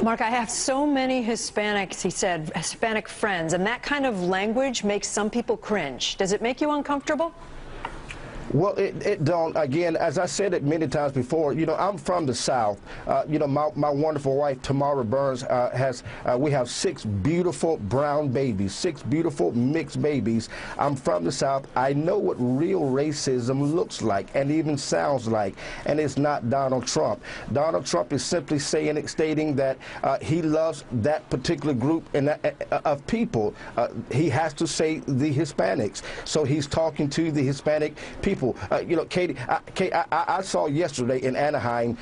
Mark, I have so many Hispanics, he said, Hispanic friends, and that kind of language makes some people cringe. Does it make you uncomfortable? Well, it don't. Again, as I said it many times before, you know, I'm from the South. You know, my wonderful wife, Tamara Burns, we have 6 beautiful brown babies, 6 beautiful mixed babies. I'm from the South. I know what real racism looks like and even sounds like, and it's not Donald Trump. Donald Trump is simply stating that he loves that particular group of people. He has to say the Hispanics. So he's talking to the Hispanic people. You know, Katie, I saw yesterday in Anaheim,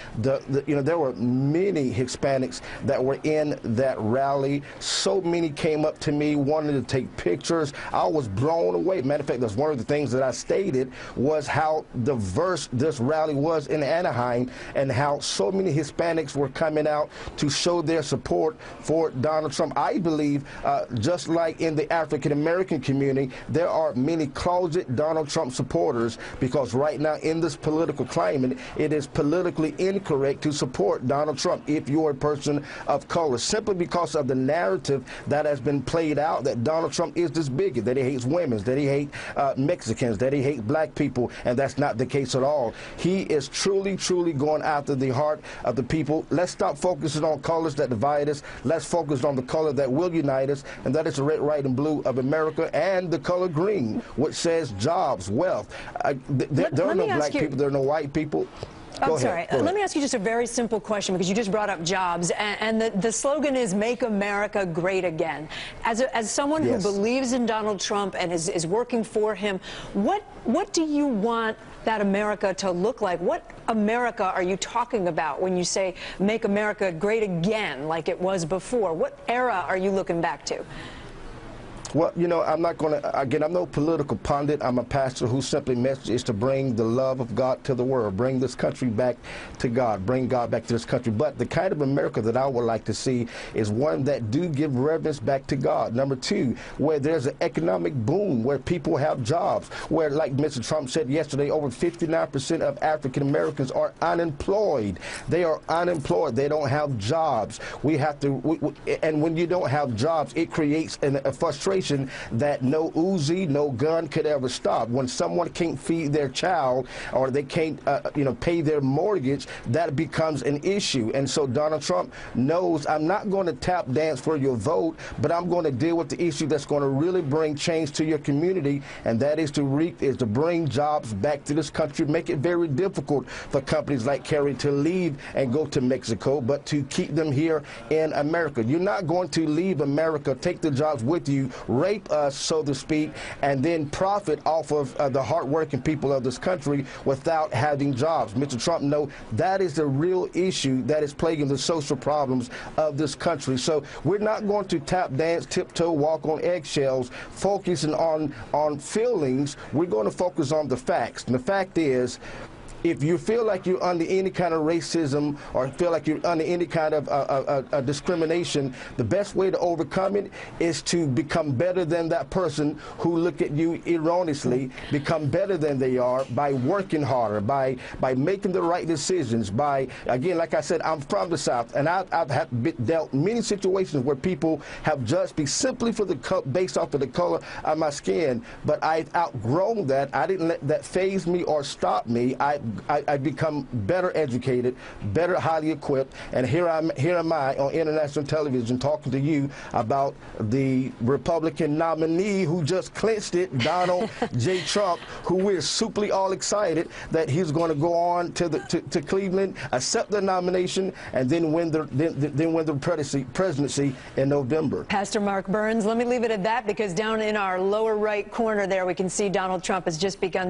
you know, there were many Hispanics that were in that rally. So many came up to me, wanted to take pictures. I was blown away. Matter of fact, that's one of the things that I stated was how diverse this rally was in Anaheim and how so many Hispanics were coming out to show their support for Donald Trump. I believe, just like in the African-American community, there are many closet Donald Trump supporters, because right now in this political climate, it is politically incorrect to support Donald Trump if you're a person of color, simply because of the narrative that has been played out that Donald Trump is this bigot, that he hates women, that he hates Mexicans, that he hates black people, and that's not the case at all. He is truly, truly going after the heart of the people. Let's stop focusing on colors that divide us. Let's focus on the color that will unite us, and that is the red, white, and blue of America, and the color green, which says jobs, wealth. There are no black people, there are no white people. I'm sorry. Let me ask you just a very simple question, because you just brought up jobs, and the slogan is "Make America Great Again." As someone who believes in Donald Trump and is working for him, what do you want that America to look like? What America are you talking about when you say "Make America Great Again" like it was before? What era are you looking back to? Well, you know, I'm not going to, again, I'm no political pundit. I'm a pastor whose simply message is to bring the love of God to the world, bring this country back to God, bring God back to this country. But the kind of America that I would like to see is one that do give reverence back to God. Number 2, where there's an economic boom, where people have jobs, where, like Mr. Trump said yesterday, over 59% of African Americans are unemployed. They are unemployed. They don't have jobs. We have to, and when you don't have jobs, it creates a frustration that no oozie, no gun could ever stop. When someone can't feed their child or they can't, you know, pay their mortgage, that becomes an issue. And so Donald Trump knows, I'm not going to tap dance for your vote, but I'm going to deal with the issue that's going to really bring change to your community, and that is to bring jobs back to this country, make it very difficult for companies like Kerry to leave and go to Mexico, but to keep them here in America. You're not going to leave America, take the jobs with you, rape us, so to speak, and then profit off of the hardworking people of this country without having jobs. Mr. Trump knows that is the real issue that is plaguing the social problems of this country. So we're not going to tap dance, tiptoe, walk on eggshells, focusing on feelings. We're going to focus on the facts. And the fact is, if you feel like you're under any kind of racism or feel like you're under any kind of discrimination, the best way to overcome it is to become better than that person who look at you erroneously, become better than they are by working harder, by making the right decisions, by, again, like I said, I'm from the South, and I've dealt many situations where people have judged me simply for based off of the color of my skin, but I've outgrown that. I didn't let that faze me or stop me. I become better educated, better highly equipped, and here am I on international television talking to you about the Republican nominee who just clinched it, Donald J. Trump, who we're superly all excited that he's going to go on to Cleveland, accept the nomination, and then win the presidency in November. Pastor Mark Burns, let me leave it at that, because down in our lower right corner there we can see Donald Trump has just begun